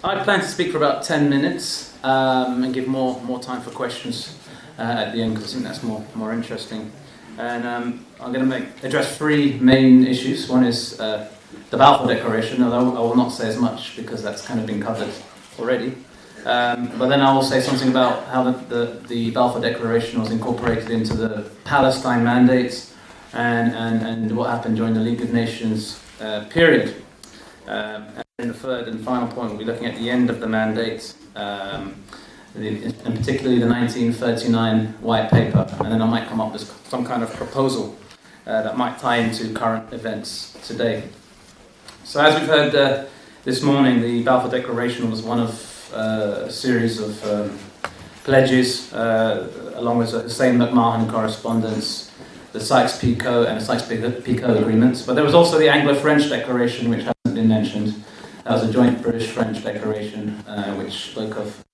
I plan to speak for about 10 minutes and give more time for questions at the end, because I think that's more interesting. And I'm going to address three main issues. One is the Balfour Declaration, although I will not say as much because that's kind of been covered already. But then I will say something about how the Balfour Declaration was incorporated into the Palestine mandates and what happened during the League of Nations period. And the third and final point, we'll be looking at the end of the mandate, and particularly the 1939 White Paper, and then I might come up with some kind of proposal that might tie into current events today. So as we've heard this morning, the Balfour Declaration was one of a series of pledges, along with the Hussein McMahon correspondence, the Sykes-Picot and the Sykes-Picot agreements. But there was also the Anglo-French Declaration, which hasn't been mentioned. That was a joint British-French declaration, which spoke of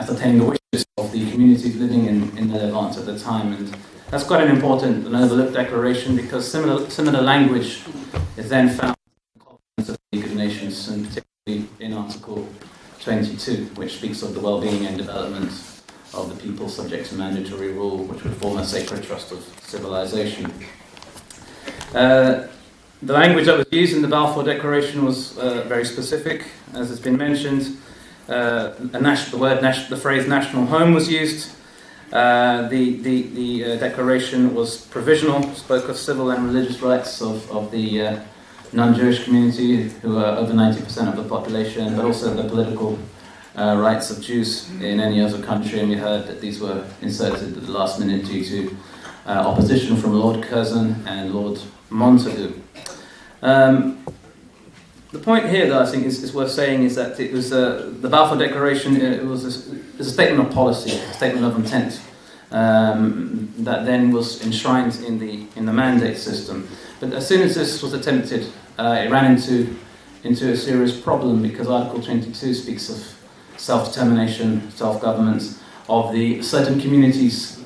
ascertaining the wishes of the communities living in the Levant at the time. And that's quite an important and overlooked declaration, because similar language is then found in the League of Nations, and particularly in Article 22, which speaks of the well-being and development of the people subject to mandatory rule, which would form a sacred trust of civilization. The language that was used in the Balfour Declaration was very specific, as has been mentioned. The phrase "national home" was used. The declaration was provisional, spoke of civil and religious rights of the non-Jewish community, who are over 90% of the population, but also the political rights of Jews in any other country. And we heard that these were inserted at the last minute due to opposition from Lord Curzon and Lord Montagu. The point here, though, I think is worth saying, is that it was the Balfour Declaration. It was a statement of policy, a statement of intent that then was enshrined in the mandate system. But as soon as this was attempted, it ran into a serious problem, because Article 22 speaks of self-determination, self-government of the certain communities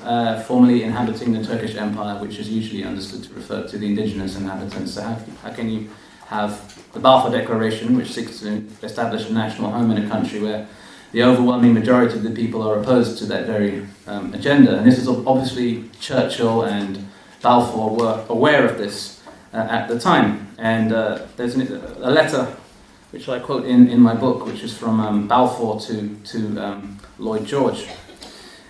formerly inhabiting the Turkish Empire, which is usually understood to refer to the indigenous inhabitants. So how can you have the Balfour Declaration, which seeks to establish a national home in a country where the overwhelming majority of the people are opposed to that very agenda? And this is obviously Churchill and Balfour were aware of this at the time. And there's a letter which I quote in my book, which is from Balfour to Lloyd George.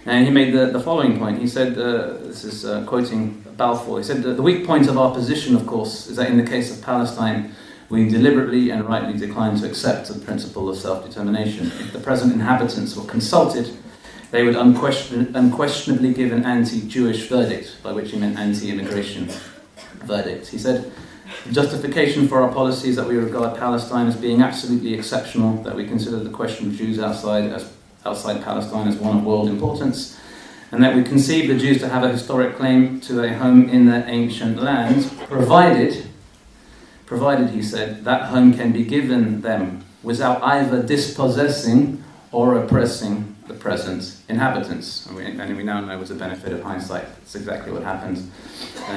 And he made the following point. He said, this is quoting Balfour, he said, "The weak point of our position, of course, is that in the case of Palestine, we deliberately and rightly decline to accept the principle of self-determination. If the present inhabitants were consulted, they would unquestionably give an anti-Jewish verdict," by which he meant anti-immigration verdict. He said, "The justification for our policy is that we regard Palestine as being absolutely exceptional, that we consider the question of Jews outside Palestine as one of world importance, and that we conceive the Jews to have a historic claim to a home in their ancient land, provided, he said, that home can be given them without either dispossessing or oppressing the present inhabitants." And we now know, with the benefit of hindsight, that's exactly what happened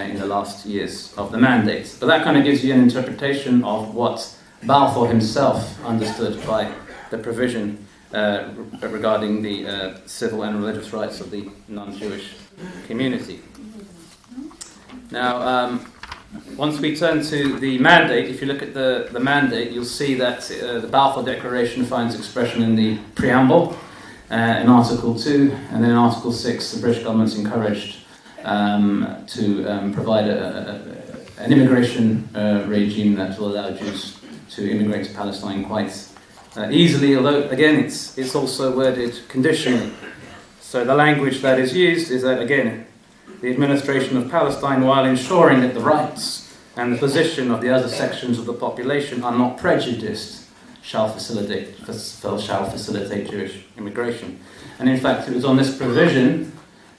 in the last years of the mandate. But that kind of gives you an interpretation of what Balfour himself understood by the provision regarding the civil and religious rights of the non-Jewish community. Now, once we turn to the mandate, if you look at the mandate, you'll see that the Balfour Declaration finds expression in the preamble, in Article 2, and then in Article 6, the British government's encouraged to provide an immigration regime that will allow Jews to immigrate to Palestine quite easily, although again it's also worded conditionally. So the language that is used is that, again, the administration of Palestine, while ensuring that the rights and the position of the other sections of the population are not prejudiced, shall facilitate Jewish immigration. And in fact, it was on this provision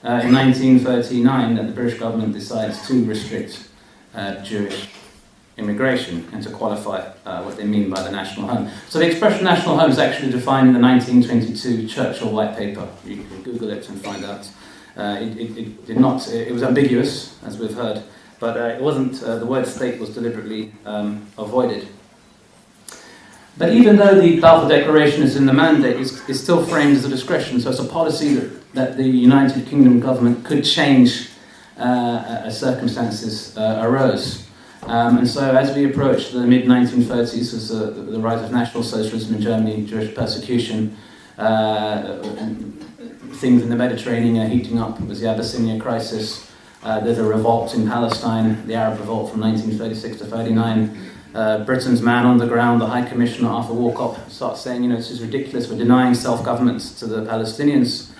in 1939 that the British government decides to restrict Jewish immigration and to qualify what they mean by the national home. So the expression national home is actually defined in the 1922 Churchill White Paper. You can Google it and find out. It was ambiguous, as we've heard, but it wasn't, the word state was deliberately avoided. But even though the Balfour Declaration is in the mandate, it's still framed as a discretion. So it's a policy that the United Kingdom government could change as circumstances arose. And so as we approach the mid-1930s, as the rise of National Socialism in Germany, Jewish persecution, things in the Mediterranean are heating up. There's the Abyssinia crisis, there's a revolt in Palestine, the Arab revolt from 1936 to 39. Britain's man on the ground, the High Commissioner Arthur Walcott, starts saying, this is ridiculous, we're denying self-government to the Palestinians,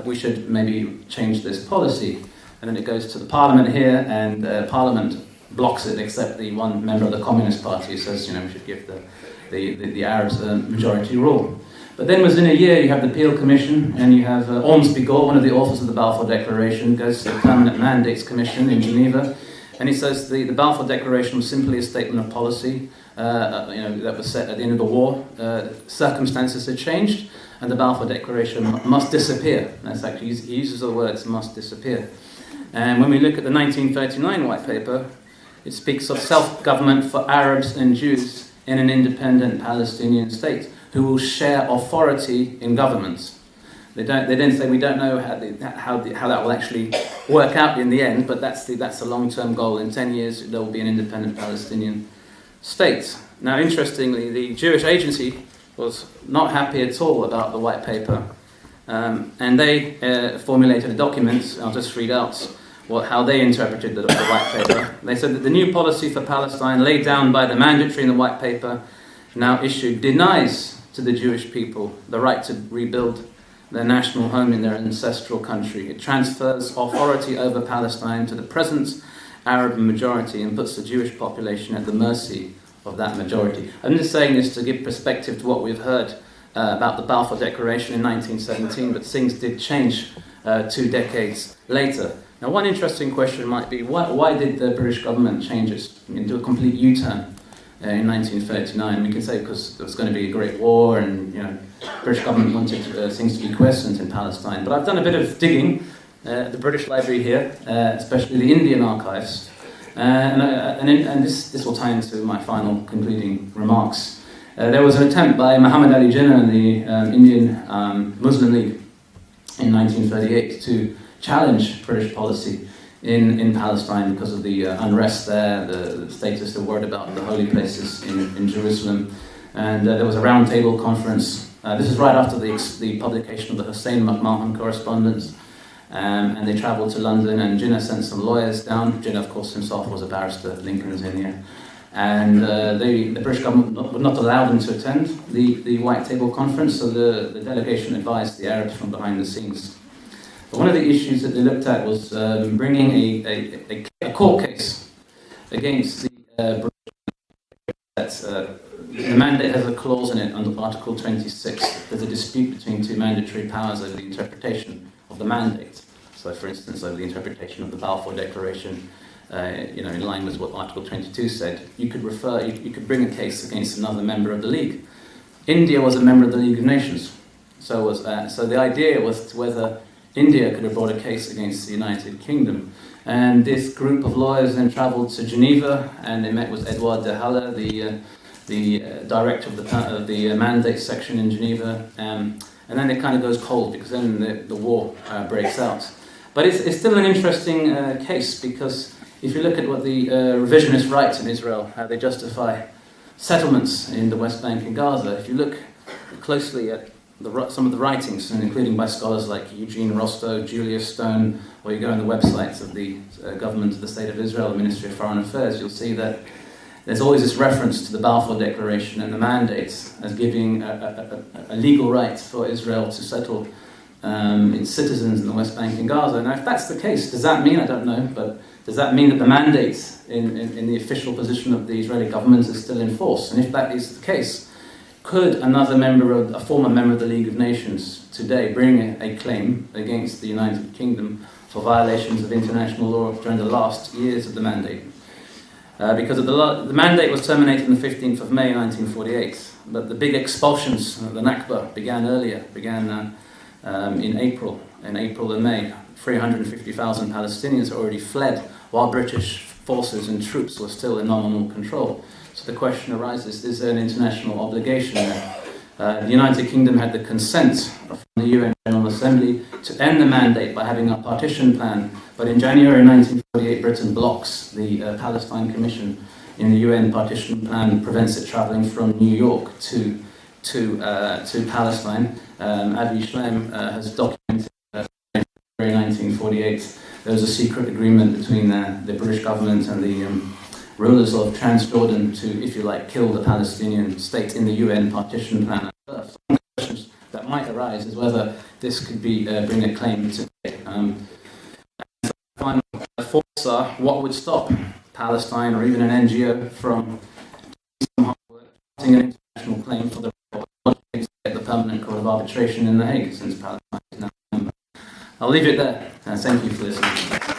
we should maybe change this policy. And then it goes to the Parliament here, and Parliament blocks it, except the one member of the Communist Party who says, we should give the Arabs a majority rule. But then within a year, you have the Peel Commission, and you have Ormsby Gore, one of the authors of the Balfour Declaration, goes to the Permanent Mandates Commission in Geneva, and he says the Balfour Declaration was simply a statement of policy, that was set at the end of the war. Circumstances had changed, and the Balfour Declaration must disappear. That's actually, he uses the words "must disappear." And when we look at the 1939 White Paper, it speaks of self-government for Arabs and Jews in an independent Palestinian state who will share authority in government. They then say we don't know how that will actually work out in the end, but that's a long-term goal. In 10 years, there will be an independent Palestinian state. Now, interestingly, the Jewish Agency was not happy at all about the White Paper, and they formulated a document. I'll just read out how they interpreted the White Paper. They said that the new policy for Palestine laid down by the mandatory in the White Paper, now issued, denies to the Jewish people the right to rebuild their national home in their ancestral country. It transfers authority over Palestine to the present Arab majority and puts the Jewish population at the mercy of that majority. I'm just saying this to give perspective to what we've heard about the Balfour Declaration in 1917, but things did change 2 decades later. Now, one interesting question might be, why did the British government change it into a complete U-turn in 1939? We can say because there was going to be a great war, and British government wanted things to be quiescent in Palestine. But I've done a bit of digging at the British Library here, especially the Indian archives, and this will tie into my final concluding remarks. There was an attempt by Muhammad Ali Jinnah and the Indian Muslim League in 1938 to challenge British policy in Palestine because of the unrest there, the status they're worried about the holy places in Jerusalem. And there was a roundtable conference. This is right after the publication of the Hussein McMahon correspondence. And they travelled to London, and Jinnah sent some lawyers down. Jinnah, of course, himself was a barrister. Lincoln's in here. And the British government would not allow them to attend the White Table Conference, so the delegation advised the Arabs from behind the scenes. But one of the issues that they looked at was bringing a court case against the British. The mandate has a clause in it under Article 26. There's a dispute between two mandatory powers over the interpretation of the mandate. So, for instance, over the interpretation of the Balfour Declaration, in line with what Article 22 said, you could bring a case against another member of the League. India was a member of the League of Nations. So the idea was whether India could have brought a case against the United Kingdom. And this group of lawyers then travelled to Geneva, and they met with Edouard de Halle, the director of the mandate section in Geneva, and then it kind of goes cold because then the war breaks out. But it's still an interesting case, because if you look at what the revisionist right in Israel, how they justify settlements in the West Bank and Gaza, if you look closely at some of the writings, and including by scholars like Eugene Rostow, Julius Stone, or you go on the websites of the government of the State of Israel, the Ministry of Foreign Affairs, you'll see that there's always this reference to the Balfour Declaration and the mandates as giving a legal right for Israel to settle its citizens in the West Bank and Gaza. Now, if that's the case, does that mean, I don't know, but does that mean that the mandates in the official position of the Israeli government is still in force? And if that is the case, could a former member of the League of Nations today bring a claim against the United Kingdom for violations of international law during the last years of the mandate? Because the mandate was terminated on the 15th of May 1948, but the big expulsions, the Nakba, began in April and May. 350,000 Palestinians already fled, while British forces and troops were still in nominal control. So the question arises, is there an international obligation there? The United Kingdom had the consent from the UN General Assembly to end the mandate by having a partition plan, but in January 1948 Britain blocks the Palestine Commission in the UN partition plan, prevents it travelling from New York to Palestine. Avi Shlaim has documented in February 1948 there was a secret agreement between the British government and the rulers of Transjordan to, if you like, kill the Palestinian state in the UN partition plan. Some of the questions that might arise is whether this could be bring a claim to final thoughts are, what would stop Palestine or even an NGO from somehow starting an international claim for the Permanent Court of Arbitration in The Hague, since Palestine is now a member. I'll leave it there. Thank you for listening.